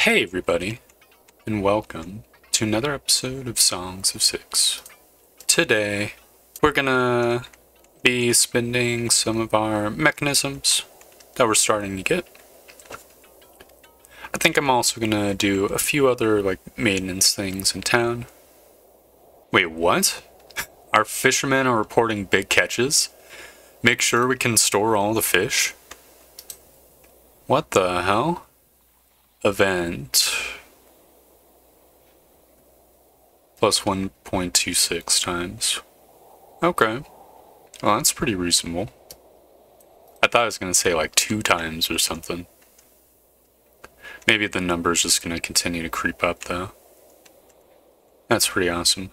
Hey everybody, and welcome to another episode of Songs of Six. Today, we're gonna be spending some of our mechanisms that we're starting to get. I think I'm also gonna do a few other, maintenance things in town. Wait, what? Our fishermen are reporting big catches? Make sure we can store all the fish? What the hell? Event. Plus 1.26 times. Okay. Well, that's pretty reasonable. I thought I was going to say like 2 times or something. Maybe the number's just going to continue to creep up though. That's pretty awesome.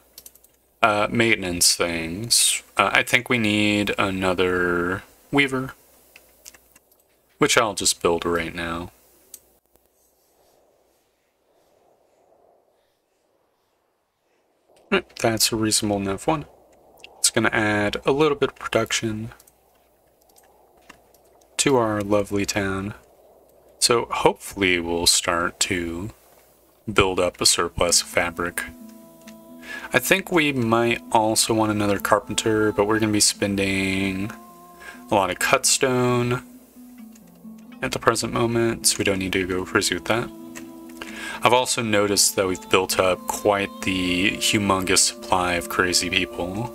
Maintenance things. I think we need another weaver, which I'll just build right now. That's a reasonable enough one. It's going to add a little bit of production to our lovely town. So hopefully we'll start to build up a surplus of fabric. I think we might also want another carpenter, but we're going to be spending a lot of cut stone at the present moment, so we don't need to go crazy with that. I've also noticed that we've built up quite the humongous supply of crazy people.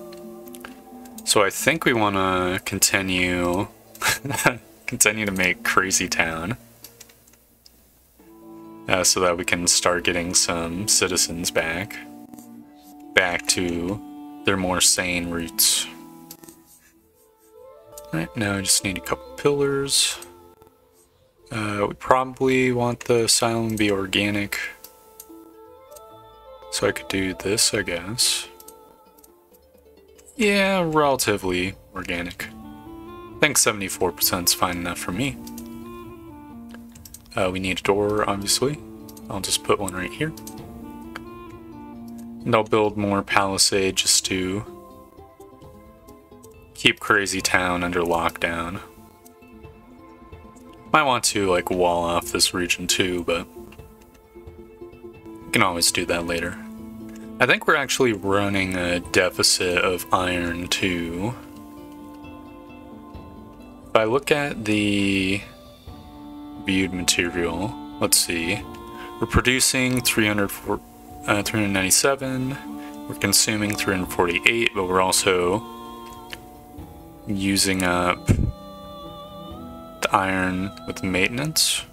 So I think we want to continue to make Crazy Town. So that we can start getting some citizens back to their more sane roots. Alright, now I just need a couple pillars. We probably want the asylum to be organic. So I could do this, I guess. Yeah, relatively organic. I think 74% is fine enough for me. We need a door, obviously. I'll just put one right here. And I'll build more palisade just to keep Crazy Town under lockdown. Might want to wall off this region too, but we can always do that later. I think we're actually running a deficit of iron too. If I look at the viewed material, let's see. We're producing 397, we're consuming 348, but we're also using up iron with maintenance.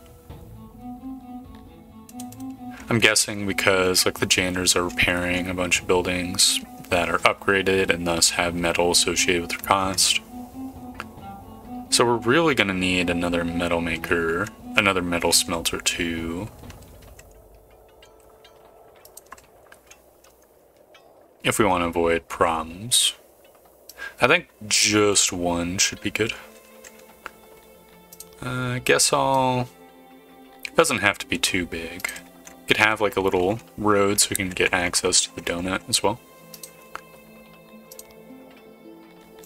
I'm guessing because the janitors are repairing a bunch of buildings that are upgraded and thus have metal associated with their cost. So we're really going to need another metal maker, another metal smelter too. If we want to avoid problems. I think just one should be good. I guess it doesn't have to be too big. You could have a little road so we can get access to the donut as well.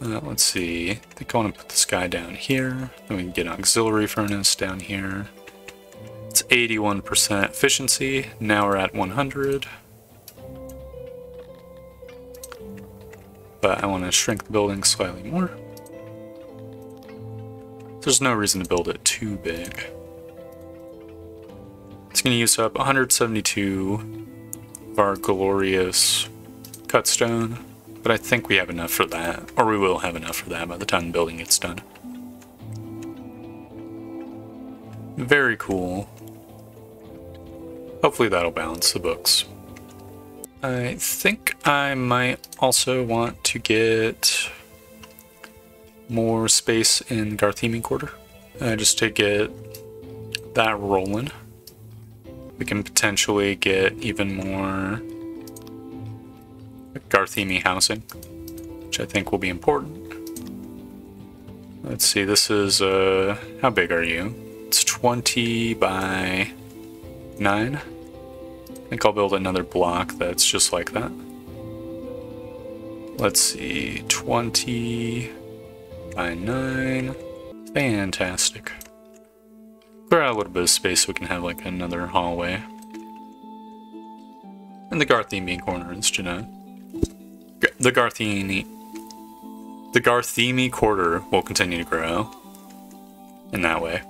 Let's see, I think I want to put this guy down here. Then we can get an auxiliary furnace down here. It's 81% efficiency, now we're at 100. But I want to shrink the building slightly more. There's no reason to build it too big. It's going to use up 172 of our glorious cut stone, but I think we have enough for that, or we will have enough for that by the time the building gets done. Very cool. Hopefully that'll balance the books. I think I might also want to get more space in Garthemi Quarter, just to get that rolling. We can potentially get even more Garthemi housing, which I think will be important. Let's see, this is, how big are you? It's 20 by 9. I think I'll build another block that's just like that. Let's see, 20 by 9. Fantastic. Clear out a little bit of space so we can have like another hallway. And the Garthemi corner is, you know, the Garthemi quarter will continue to grow in that way.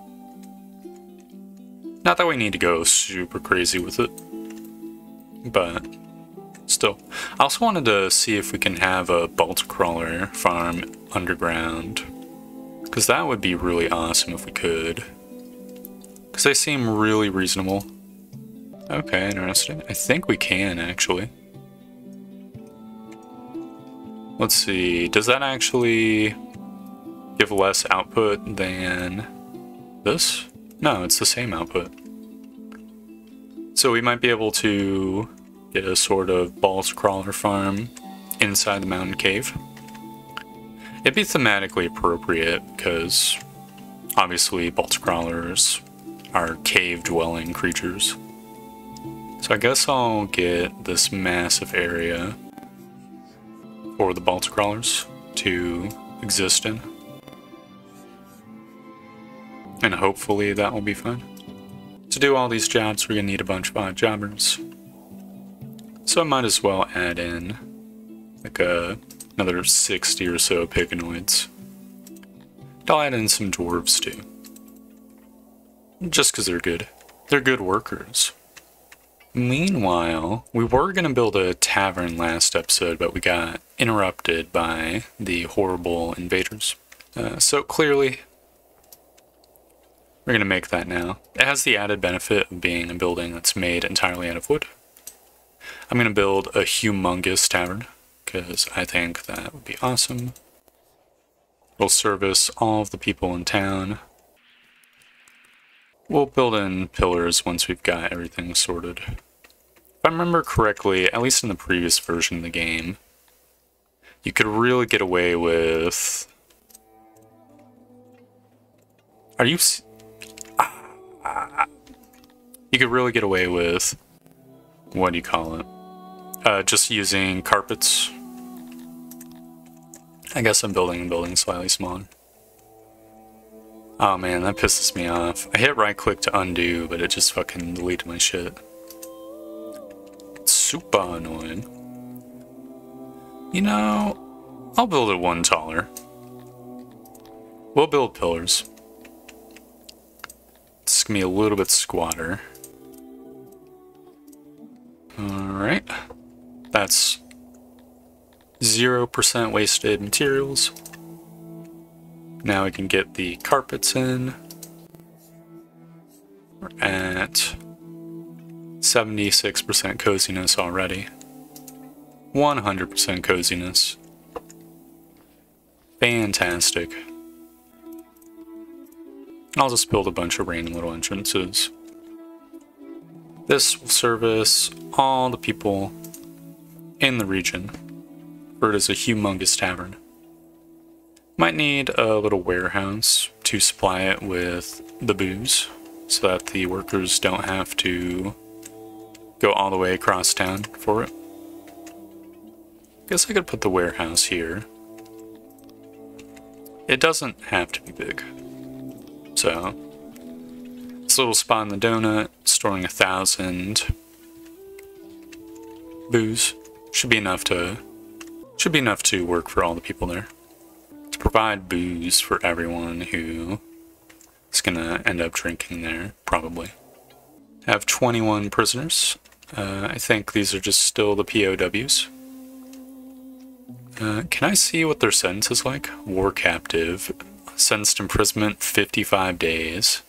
Not that we need to go super crazy with it, but still. I also wanted to see if we can have a bolt crawler farm underground, because that would be really awesome if we could. Because they seem really reasonable. Okay, interesting. I think we can, actually. Let's see, does that actually give less output than this? No, it's the same output. So we might be able to get a sort of balls crawler farm inside the mountain cave. It'd be thematically appropriate because obviously bolt crawlers are cave-dwelling creatures. So I guess I'll get this massive area for the bolt crawlers to exist in. And hopefully that will be fine. To do all these jobs, we're gonna need a bunch of odd jobbers. So I might as well add in like another 60 or so piganoids. I'll add in some dwarves too. Just because they're good. They're good workers. Meanwhile, we were going to build a tavern last episode, but we got interrupted by the horrible invaders. So clearly, we're going to make that now. It has the added benefit of being a building that's made entirely out of wood. I'm going to build a humongous tavern, because I think that would be awesome. We'll service all of the people in town. We'll build in pillars once we've got everything sorted. If I remember correctly, at least in the previous version of the game, you could really get away with... You could really get away with... What do you call it? Just using carpets. I guess I'm building a building slightly smaller. Oh man, that pisses me off. I hit right click to undo, but it just fucking deleted my shit. It's super annoying. You know, I'll build it one taller. We'll build pillars. It's gonna be a little bit squatter. Alright. That's 0% wasted materials. Now we can get the carpets in. We're at 76% coziness already. 100% coziness. Fantastic. I'll just build a bunch of random little entrances. This will service all the people in the region, for it is a humongous tavern. Might need a little warehouse to supply it with the booze, so that the workers don't have to go all the way across town for it. Guess I could put the warehouse here. It doesn't have to be big. So, this little spot in the donut, storing 1,000 booze, should be enough to work for all the people there. To provide booze for everyone who is gonna end up drinking there, probably. I have 21 prisoners. I think these are just still the POWs. Can I see what their sentence is like? War captive. Sentenced imprisonment 55 days.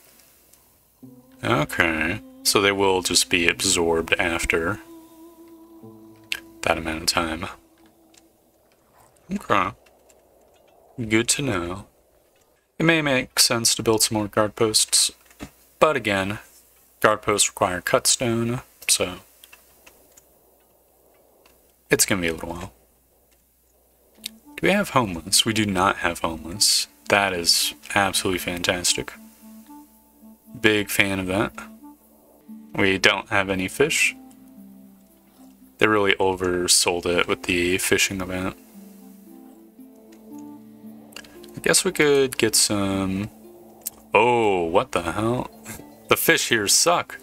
Okay. So they will just be absorbed after that amount of time. Okay. Good to know. It may make sense to build some more guard posts, but again, guard posts require cut stone, so it's gonna be a little while. Do we have homeless? We do not have homeless. That is absolutely fantastic. Big fan of that. We don't have any fish. They really oversold it with the fishing event. I guess we could get some... Oh, what the hell? The fish here suck.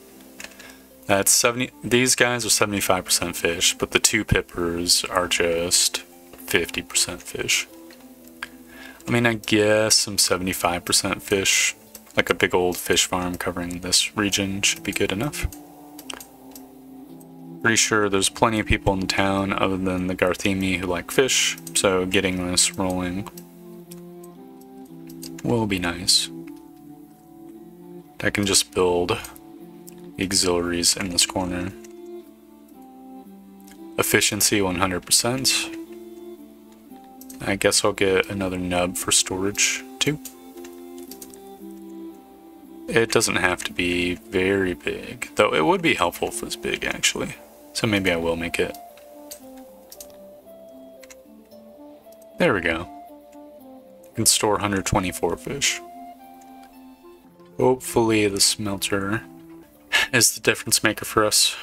That's 70. These guys are 75% fish, but the two pippers are just 50% fish. I mean, I guess some 75% fish, like a big old fish farm covering this region, should be good enough. Pretty sure there's plenty of people in the town other than the Garthemi who like fish, so getting this rolling will be nice. I can just build the auxiliaries in this corner. Efficiency 100%. I guess I'll get another nub for storage too. It doesn't have to be very big, though it would be helpful if it's big actually. So maybe I will make it. There we go. I can store 124 fish. Hopefully the smelter is the difference maker for us.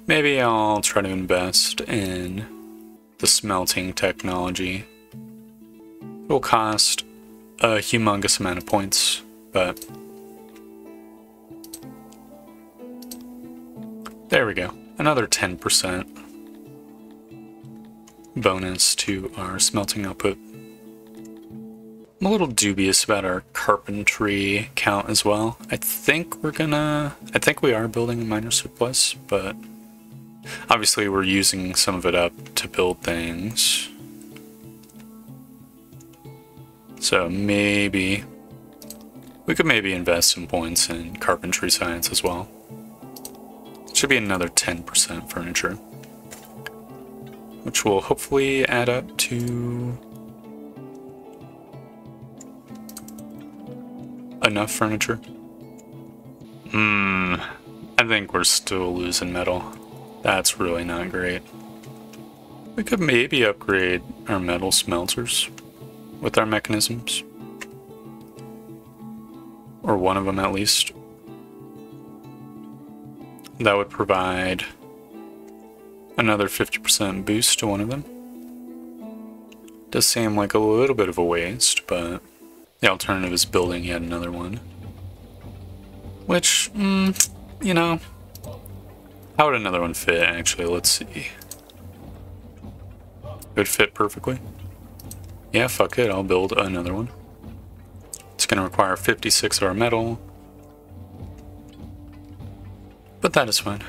Maybe I'll try to invest in the smelting technology. It will cost a humongous amount of points, but there we go. Another 10% bonus to our smelting output. I'm a little dubious about our carpentry count as well. I think we are building a minor surplus, but obviously we're using some of it up to build things. So maybe we could invest some points in carpentry science as well. Should be another 10% furniture, which will hopefully add up to enough furniture. I think we're still losing metal. That's really not great. We could maybe upgrade our metal smelters with our mechanisms. Or one of them at least. That would provide another 50% boost to one of them. Does seem like a little bit of a waste, but the alternative is building yet another one. Which, you know, how would another one fit actually? Let's see. It would fit perfectly. Yeah, fuck it, I'll build another one. It's going to require 56 of our metal. But that is fine.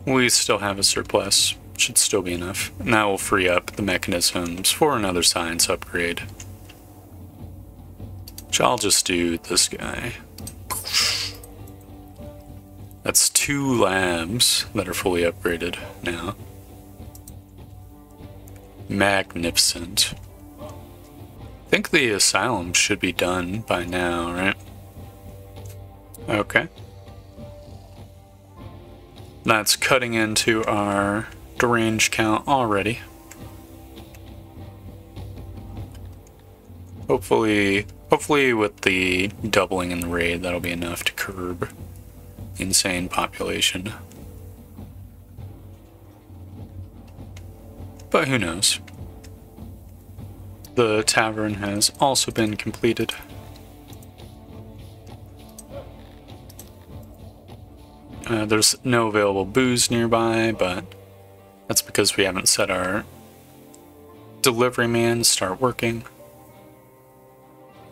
We still have a surplus. Should still be enough. And that will free up the mechanisms for another science upgrade. Which I'll just do this guy. That's 2 labs that are fully upgraded now. Magnificent. I think the asylum should be done by now, right? Okay. That's cutting into our deranged count already. Hopefully with the doubling in the raid, that'll be enough to curb insane population. But who knows? The tavern has also been completed. There's no available booze nearby, but that's because we haven't set our delivery man to start working.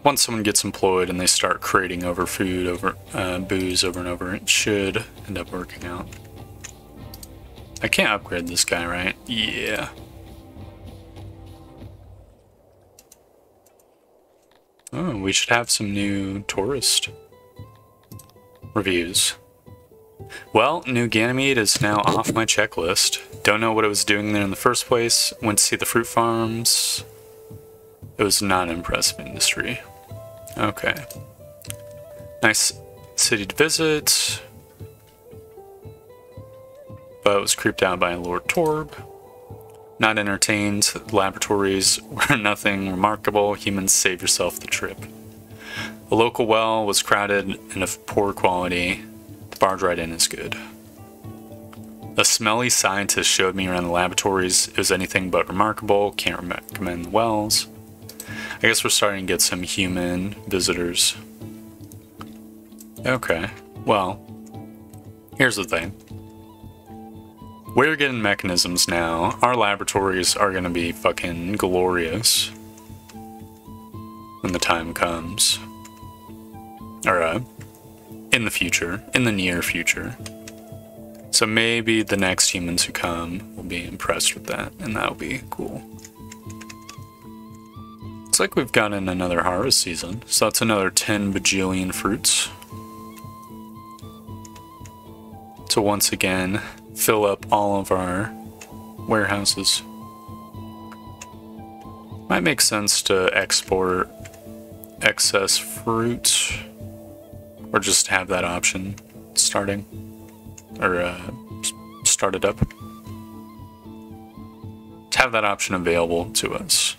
Once someone gets employed and they start creating booze over and over, it should end up working out. I can't upgrade this guy, right? Yeah. Oh, we should have some new tourist reviews. Well, New Ganymede is now off my checklist. Don't know what it was doing there in the first place. Went to see the fruit farms. It was not an impressive industry. Okay. Nice city to visit. But was creeped out by Lord Torb. Not entertained. Laboratories were nothing remarkable. Humans, save yourself the trip. The local well was crowded and of poor quality. The barge ride in is good. A smelly scientist showed me around the laboratories. It was anything but remarkable. Can't recommend the wells. I guess we're starting to get some human visitors. Okay, well, here's the thing. We're getting mechanisms now. Our laboratories are gonna be fucking glorious when the time comes. Or, in the future. In the near future. So maybe the next humans who come will be impressed with that, and that'll be cool. Looks like we've gotten another harvest season, so that's another 10 bajillion fruits. To once again fill up all of our warehouses. Might make sense to export excess fruit, or just have that option starting, or start it up. To have that option available to us.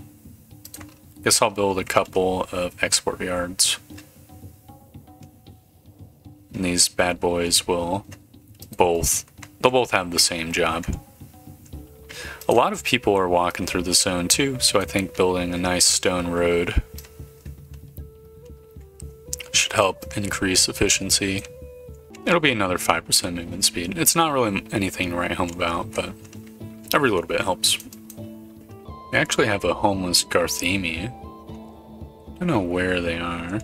Guess I'll build a couple of export yards. And these bad boys will they'll both have the same job. A lot of people are walking through the zone too, so I think building a nice stone road should help increase efficiency. It'll be another 5% movement speed. It's not really anything to write home about, but every little bit helps. We actually have a homeless Garthemi. I don't know where they are.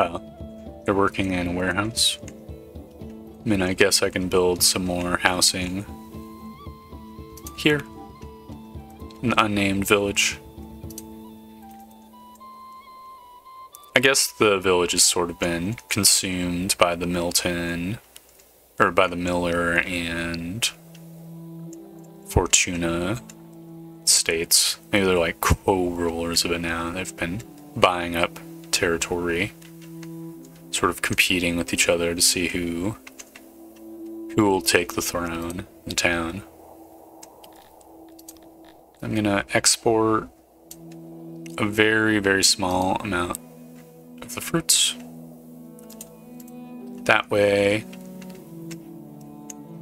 Oh, they're working in a warehouse. I mean, I guess I can build some more housing here, in the unnamed village. I guess the village has sort of been consumed by the Milton, or by the Miller and Fortuna states. Maybe they're like co-rulers of it now. They've been buying up territory, sort of competing with each other to see who will take the throne in the town. I'm gonna export a very, very small amount of the fruits. That way,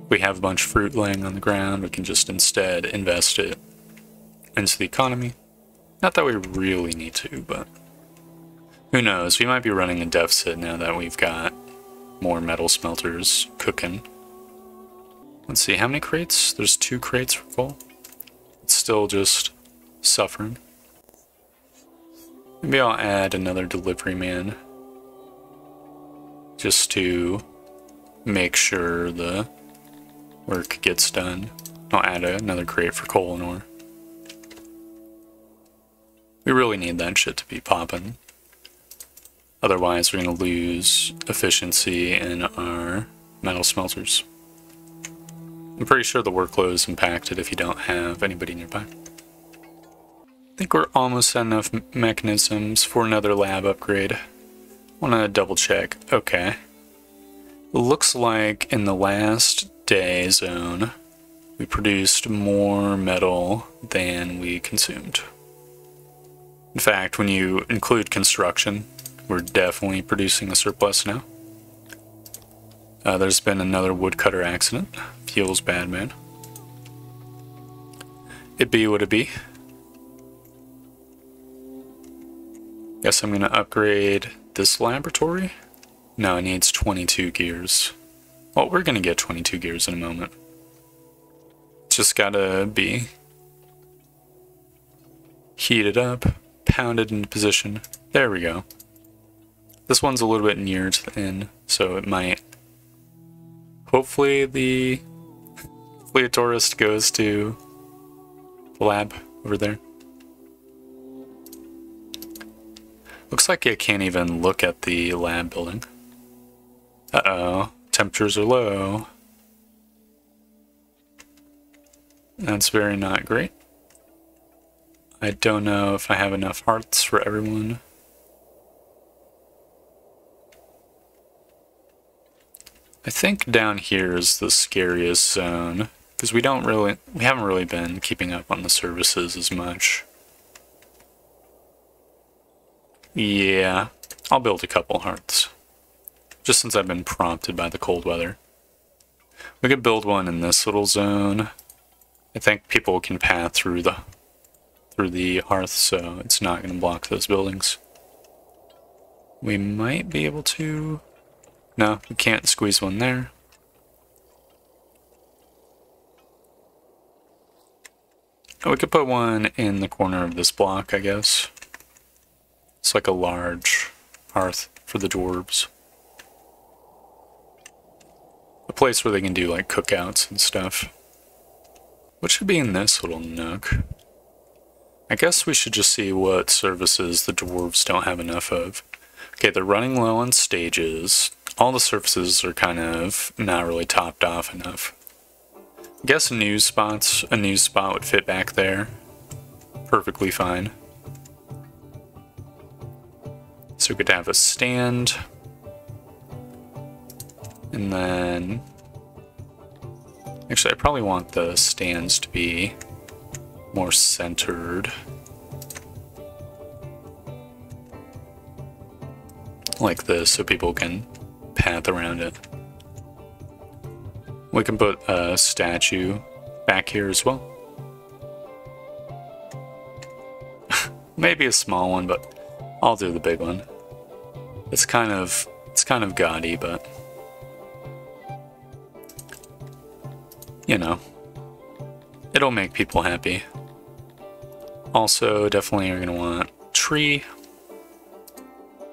we have a bunch of fruit laying on the ground, we can just instead invest it into the economy. Not that we really need to, but who knows? We might be running a deficit now that we've got more metal smelters cooking. Let's see, how many crates? There's 2 crates full. It's still just suffering. Maybe I'll add another delivery man, just to make sure the work gets done. I'll add another crate for coal and ore. We really need that shit to be popping. Otherwise, we're going to lose efficiency in our metal smelters. I'm pretty sure the workload is impacted if you don't have anybody nearby. I think we're almost at enough mechanisms for another lab upgrade. Want to double check. Okay. Looks like in the last day zone, we produced more metal than we consumed. In fact, when you include construction, we're definitely producing a surplus now. There's been another woodcutter accident. Feels bad, man. It be what it be. Guess I'm gonna upgrade this laboratory. No, it needs 22 gears. Well, we're gonna get 22 gears in a moment. Just gotta be heated up, pounded into position. There we go. This one's a little bit near to the end, so it might... Hopefully a tourist goes to the lab over there. Looks like I can't even look at the lab building. Uh-oh, temperatures are low. That's very not great. I don't know if I have enough hearts for everyone. I think down here is the scariest zone, because we haven't really been keeping up on the services as much. Yeah, I'll build a couple hearts, just since I've been prompted by the cold weather. We could build one in this little zone. I think people can path through the hearth, so it's not going to block those buildings. We might be able to No, we can't squeeze one there. Oh, we could put one in the corner of this block, I guess. It's like a large hearth for the dwarves. A place where they can do like cookouts and stuff. What should be in this little nook? I guess we should just see what services the dwarves don't have enough of. Okay, they're running low on stages. All the surfaces are kind of not really topped off enough. I guess a news spot would fit back there. Perfectly fine. So we could have a stand. And then... Actually, I probably want the stands to be more centered. Like this, so people can path around it. We can put a statue back here as well. Maybe a small one, but I'll do the big one. It's kind of gaudy, but you know, it'll make people happy. Also, definitely you're gonna want a tree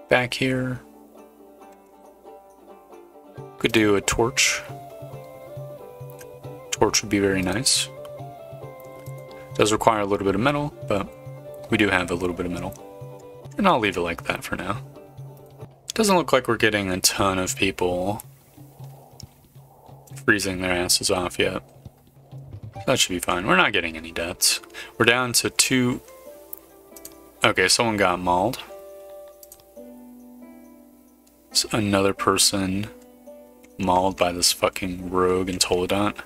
back here. Could do a torch. Torch would be very nice. Does require a little bit of metal, but we do have a little bit of metal. And I'll leave it like that for now. Doesn't look like we're getting a ton of people freezing their asses off yet. That should be fine. We're not getting any deaths. We're down to 2. Okay, someone got mauled. So another person mauled by this fucking rogue Intolodont.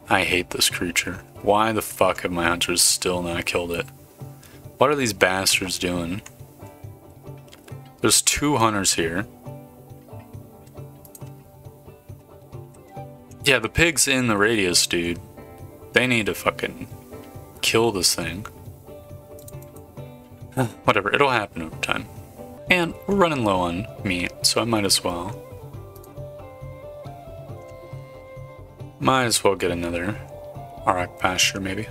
I hate this creature. Why the fuck have my hunters still not killed it? What are these bastards doing? There's 2 hunters here. Yeah, the pig's in the radius, dude. They need to fucking kill this thing. Whatever, it'll happen over time. And we're running low on meat, so I might as well. Might as well get another Auroch pasture, maybe.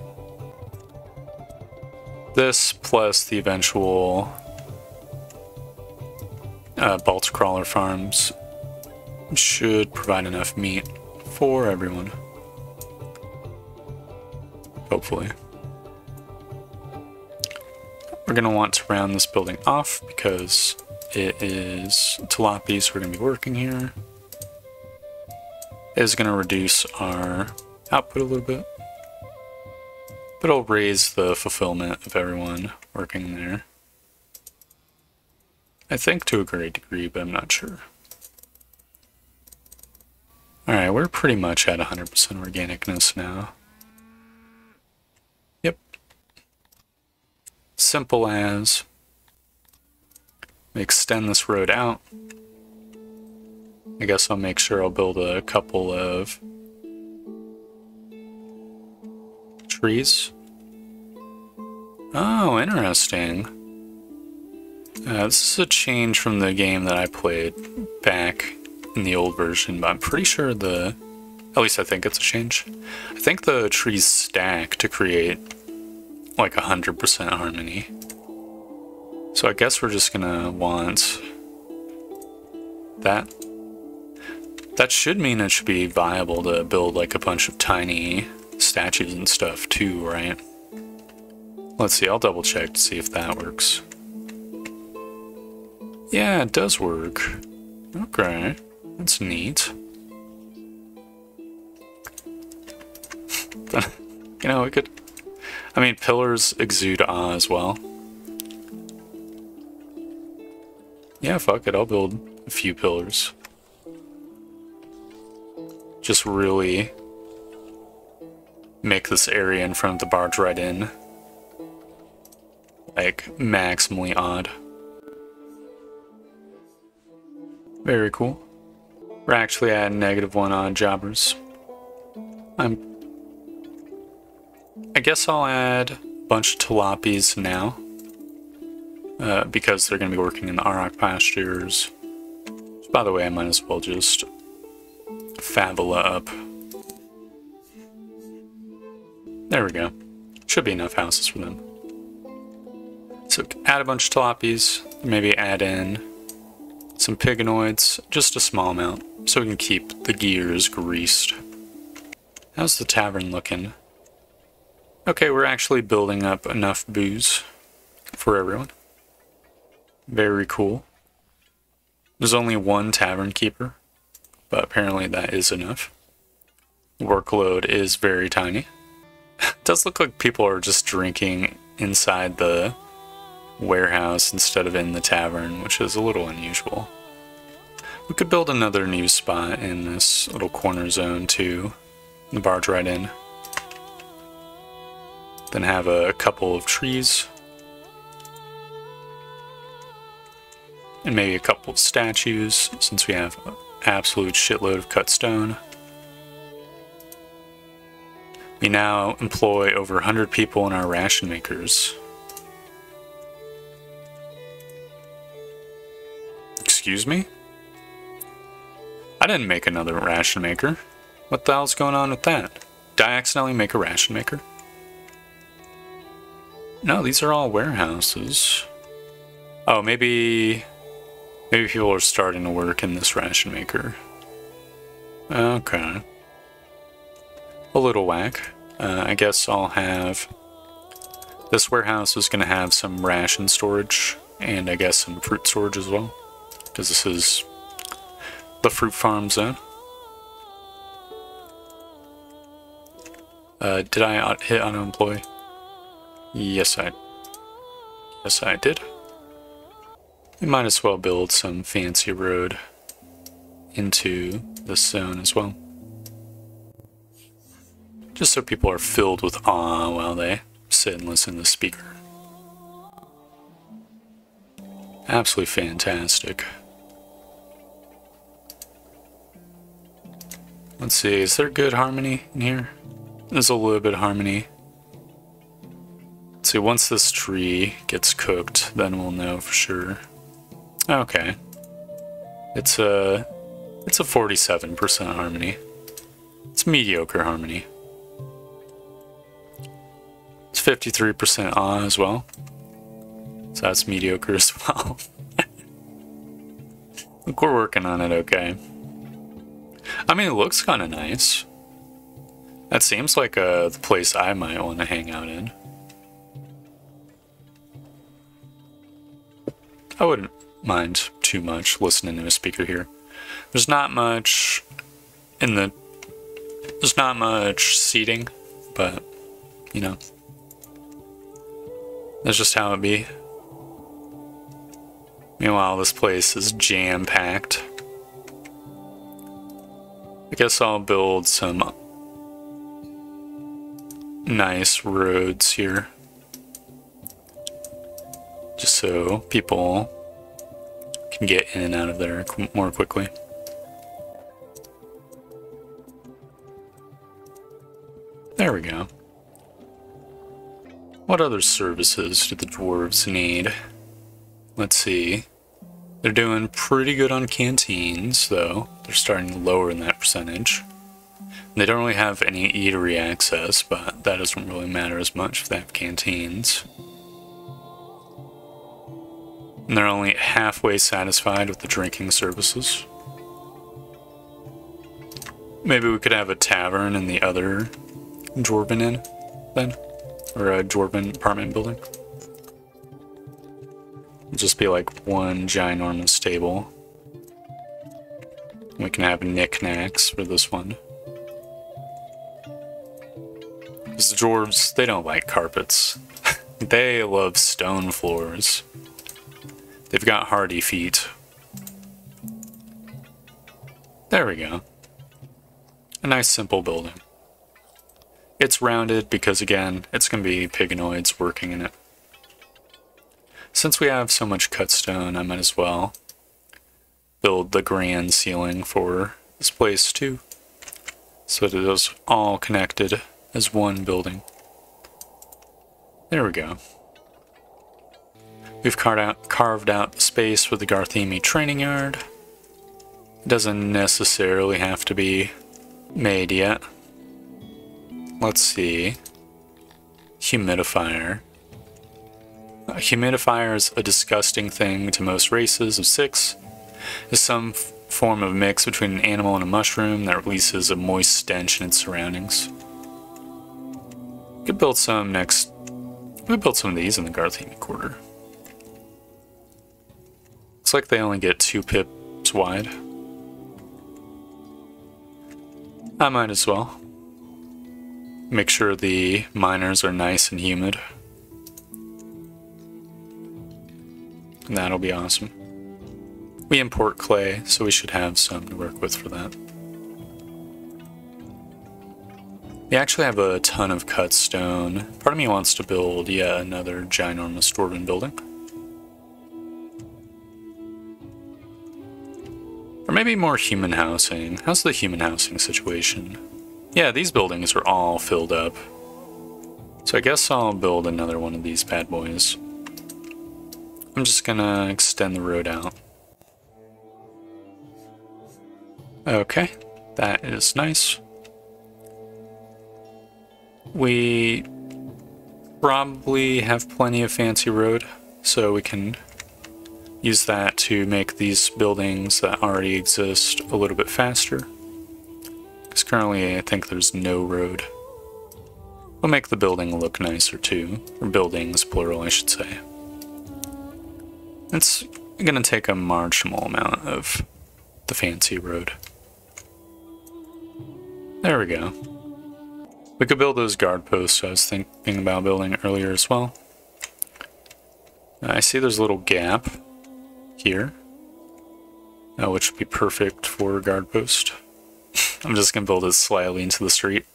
This plus the eventual Balta Crawler farms should provide enough meat for everyone. Hopefully. We're going to want to round this building off because it is tilapia, we're going to be working here. It is going to reduce our output a little bit, but it'll raise the fulfillment of everyone working there. I think to a great degree, but I'm not sure. Alright, we're pretty much at 100% organicness now. Yep. Simple as. Extend this road out. I guess I'll make sure I'll build a couple of trees. Oh, interesting. This is a change from the game that I played back in the old version, but I'm pretty sure at least I think it's a change. I think the trees stack to create like 100% harmony. So I guess we're just gonna want that. That should mean it should be viable to build like a bunch of tiny statues and stuff too, right? Let's see, I'll double check to see if that works. Yeah, it does work. Okay, that's neat. You know, we could... I mean, pillars exude awe as well. Yeah, fuck it, I'll build a few pillars. Just really make this area in front of the barge right in like maximally odd. Very cool. We're actually at -1 on jobbers. I guess I'll add a bunch of tilapias now. Because they're going to be working in the Auroch pastures. By the way, I might as well just Fabula up. There we go. Should be enough houses for them. So add a bunch of talpies, maybe add in some piganoids, just a small amount, so we can keep the gears greased. How's the tavern looking? Okay, we're actually building up enough booze for everyone. Very cool. There's only one tavern keeper, but apparently that is enough. Workload is very tiny. It does look like people are just drinking inside the warehouse instead of in the tavern, which is a little unusual. We could build another new spot in this little corner zone too, and barge right in. Then have a couple of trees. And maybe a couple of statues, since we have an absolute shitload of cut stone. We now employ over 100 people in our ration makers. Excuse me? I didn't make another ration maker. What the hell's going on with that? Did I accidentally make a ration maker? No, these are all warehouses. Oh, maybe people are starting to work in this ration maker. Okay. A little whack. I guess I'll have... This warehouse is going to have some ration storage, and I guess some fruit storage as well. Because this is the fruit farm zone. Did I hit auto-employ? Yes, I did. We might as well build some fancy road into this zone as well. Just so people are filled with awe while they sit and listen to the speaker. Absolutely fantastic. Let's see, is there good harmony in here? There's a little bit of harmony. Let's see, once this tree gets cooked, then we'll know for sure. Okay. It's a 47% harmony. It's mediocre harmony. It's 53% awe as well. So that's mediocre as well. Look, we're working on it okay. I mean, it looks kind of nice. That seems like the place I might want to hang out in. I wouldn't mind too much listening to a speaker here. There's not much there's not much seating, but you know, that's just how it be. Meanwhile, this place is jam-packed. I guess I'll build some nice roads here, just so people can get in and out of there more quickly. There we go. What other services do the dwarves need? Let's see. They're doing pretty good on canteens, though. They're starting to lower in that percentage. They don't really have any eatery access, but that doesn't really matter as much if they have canteens. And they're only halfway satisfied with the drinking services. Maybe we could have a tavern in the other Dwarven Inn, then? Or a Dwarven apartment building. It'll just be like one ginormous stable. We can have knickknacks for this one. Because the dwarves, they don't like carpets. They love stone floors. They've got hardy feet. There we go. A nice simple building. It's rounded because, again, it's going to be piganoids working in it. Since we have so much cut stone, I might as well build the grand ceiling for this place too, so that it is all connected as one building. There we go. We've carved out the space for the Garthemi training yard. It doesn't necessarily have to be made yet. Let's see. Humidifier. A humidifier is a disgusting thing to most races of 6. It's some form of mix between an animal and a mushroom that releases a moist stench in its surroundings. We could build some next. We could build some of these in the Garthemi Quarter. Looks like they only get 2 pips wide. I might as well. Make sure the miners are nice and humid. And that'll be awesome. We import clay, so we should have some to work with for that. We actually have a ton of cut stone. Part of me wants to build yet another ginormous dwarven building. Or maybe more human housing. How's the human housing situation? Yeah, these buildings are all filled up. So I guess I'll build another one of these bad boys. I'm just gonna extend the road out. Okay, that is nice. We probably have plenty of fancy road, so we can use that to make these buildings that already exist a little bit faster. Because currently I think there's no road. We'll make the building look nicer too, or buildings plural I should say. It's gonna take a marginal amount of the fancy road. There we go. We could build those guard posts I was thinking about building earlier as well. I see there's a little gap here, which would be perfect for a guard post. I'm just going to build it slightly into the street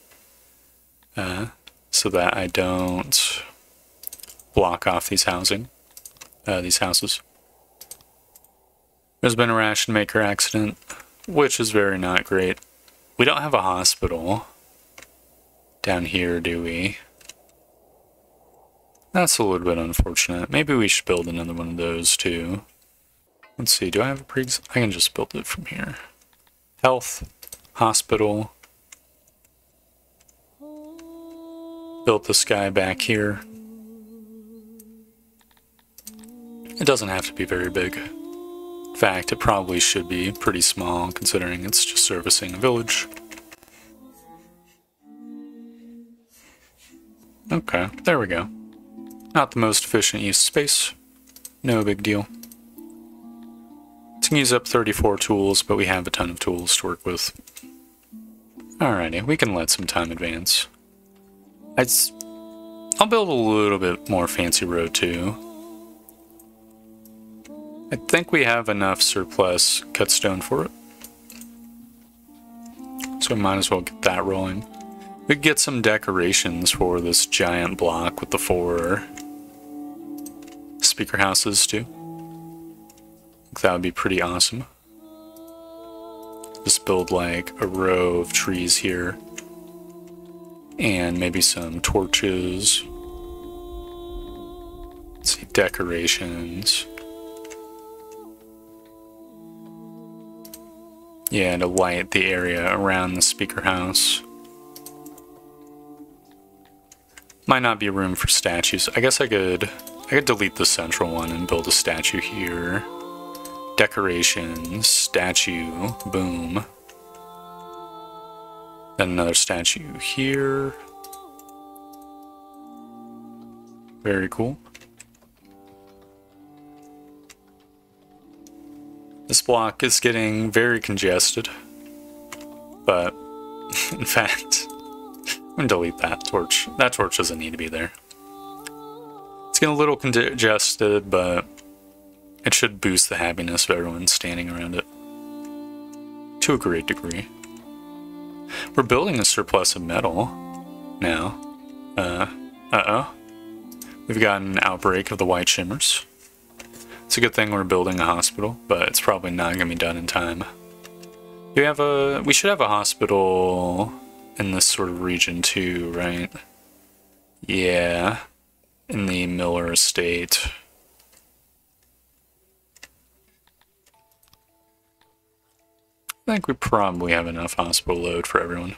so that I don't block off these houses. There's been a ration maker accident, which is very not great. We don't have a hospital down here, do we? That's a little bit unfortunate. Maybe we should build another one of those too. Let's see, do I have a I can just build it from here. Health, hospital. Built this guy back here. It doesn't have to be very big. In fact, it probably should be pretty small considering it's just servicing a village. Okay, there we go. Not the most efficient use of space. No big deal. It's gonna use up 34 tools, but we have a ton of tools to work with. Alrighty, we can let some time advance. I'll build a little bit more fancy road too. I think we have enough surplus cut stone for it. So we might as well get that rolling. We could get some decorations for this giant block with the 4 speaker houses too. I think that would be pretty awesome. Just build like a row of trees here. And maybe some torches. Let's see, decorations. Yeah, to light the area around the speaker house. Might not be room for statues. I guess I could delete the central one and build a statue here. Decorations, statue, boom. Then another statue here. Very cool. This block is getting very congested, but in fact, I'm gonna delete that torch. That torch doesn't need to be there. It's getting a little congested, but it should boost the happiness of everyone standing around it to a great degree. We're building a surplus of metal now. Uh-oh. We've got an outbreak of the white shimmers. It's a good thing we're building a hospital, but it's probably not going to be done in time. We should have a hospital in this sort of region too, right? Yeah, in the Miller estate. I think we probably have enough hospital load for everyone.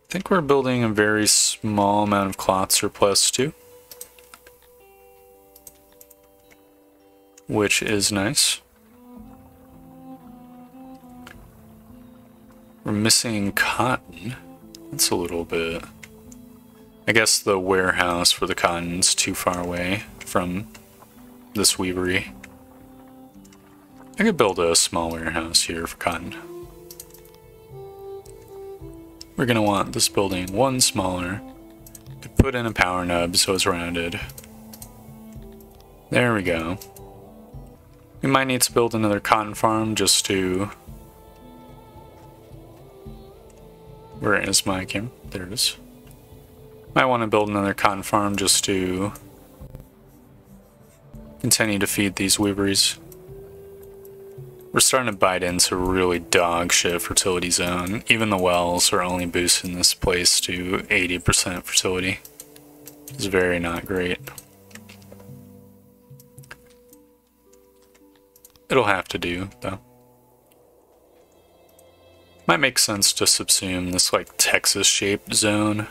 I think we're building a very small amount of cloth surplus too, which is nice. We're missing cotton. That's a little bit... I guess the warehouse for the cotton's too far away from this weavery. I could build a small warehouse here for cotton. We're gonna want this building one smaller. Could put in a power nub so it's rounded. There we go. We might need to build another cotton farm just to... Where is my camera? There it is. Might want to build another cotton farm just to continue to feed these weaveries. We're starting to bite into really dog shit fertility zone. Even the wells are only boosting this place to 80% fertility. It's very not great. It'll have to do, though. Might make sense to subsume this like Texas-shaped zone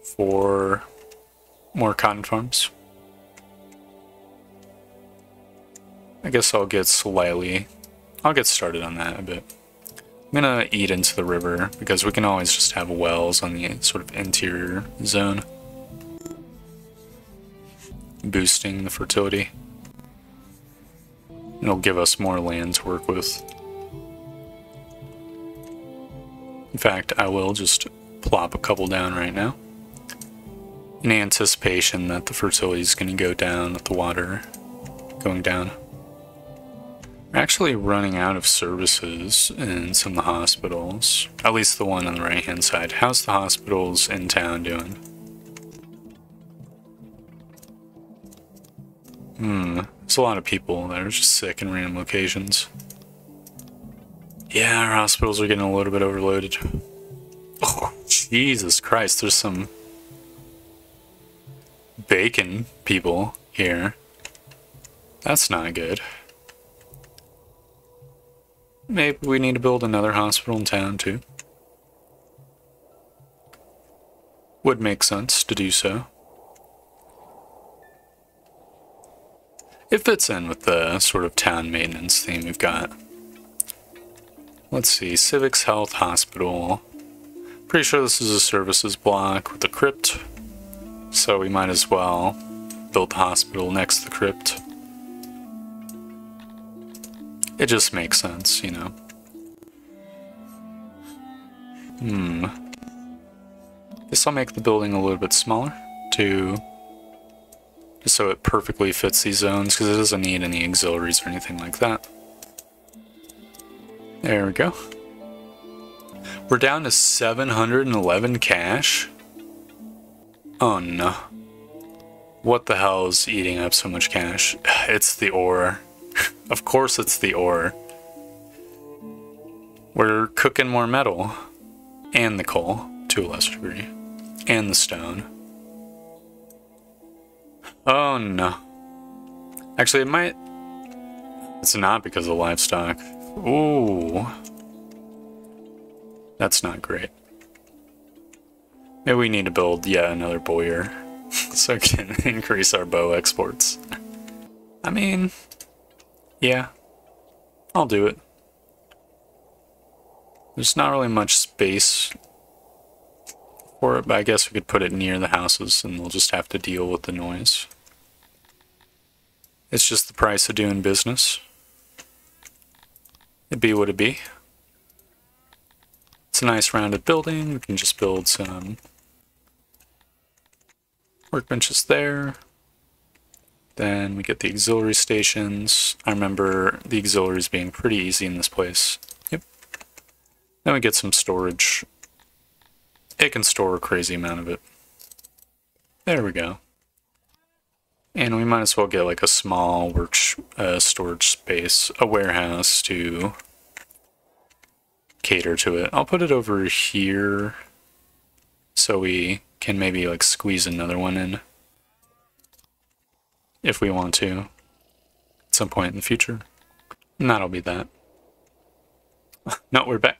for more cotton farms. I guess I'll get started on that a bit. I'm gonna eat into the river because we can always just have wells on the sort of interior zone, boosting the fertility. It'll give us more land to work with. In fact, I will just plop a couple down right now, in anticipation that the fertility is going to go down with the water going down. We're actually running out of services in some of the hospitals, at least the one on the right hand side. How's the hospitals in town doing? There's a lot of people that are just sick in random locations. Yeah, our hospitals are getting a little bit overloaded. Oh, Jesus Christ, there's some bacon people here. That's not good. Maybe we need to build another hospital in town too. Would make sense to do so. It fits in with the sort of town maintenance theme we've got. Let's see, Civics Health Hospital. Pretty sure this is a services block with a crypt, so we might as well build the hospital next to the crypt. It just makes sense, you know. Guess I'll make the building a little bit smaller just so it perfectly fits these zones, because it doesn't need any auxiliaries or anything like that. There we go. We're down to 711 cash. Oh no. What the hell is eating up so much cash? It's the ore. Of course it's the ore. We're cooking more metal. And the coal, to a lesser degree. And the stone. Oh no. Actually, it might... It's not because of livestock. Ooh. That's not great. Maybe we need to build yet another boyer so we can increase our bow exports. I mean, yeah, I'll do it. There's not really much space for it, but I guess we could put it near the houses and we'll just have to deal with the noise. It's just the price of doing business. It be what it be. It's a nice rounded building. We can just build some workbenches there. Then we get the auxiliary stations. I remember the auxiliaries being pretty easy in this place. Yep. Then we get some storage. It can store a crazy amount of it. There we go. And we might as well get like a small storage space, a warehouse to cater to it. I'll put it over here so we can maybe like squeeze another one in if we want to. at some point in the future. And that'll be that. No, we're back.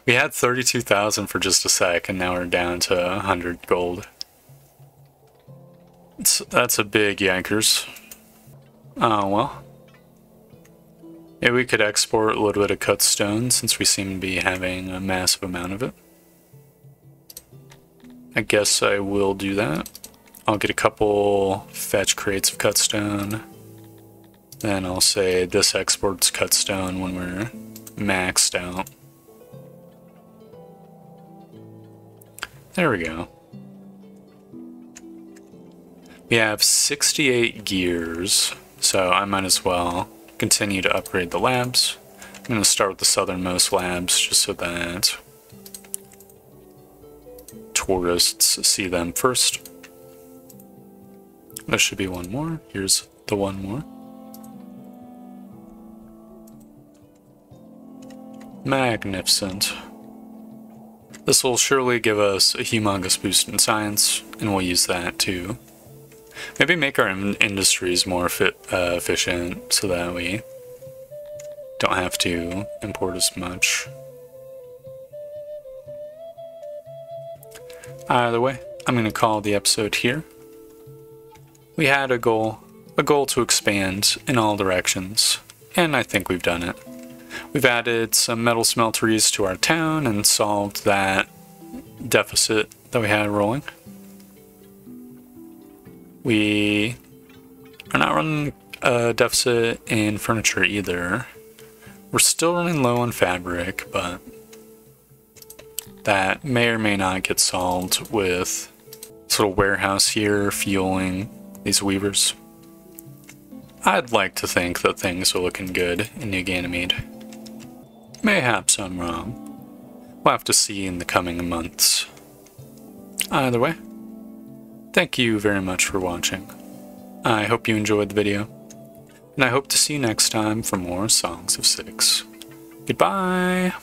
We had 32,000 for just a sec, and now we're down to 100 gold. That's a big yankers. Oh, well. Yeah, we could export a little bit of cut stone since we seem to be having a massive amount of it. I guess I will do that. I'll get a couple fetch crates of cut stone. Then I'll say this exports cut stone when we're maxed out. There we go. We have 68 gears, so I might as well continue to upgrade the labs. I'm going to start with the southernmost labs just so that tourists see them first. There should be one more. Here's the one more. Magnificent. This will surely give us a humongous boost in science, and we'll use that to maybe make our industries more efficient so that we don't have to import as much. Either way, I'm going to call the episode here. We had a goal to expand in all directions, and I think we've done it. We've added some metal smelteries to our town and solved that deficit that we had rolling. We are not running a deficit in furniture either. We're still running low on fabric, but that may or may not get solved with this little warehouse here fueling these weavers. I'd like to think that things are looking good in New Ganymede. Mayhaps I'm wrong. We'll have to see in the coming months. Either way, thank you very much for watching. I hope you enjoyed the video, and I hope to see you next time for more Songs of Six. Goodbye!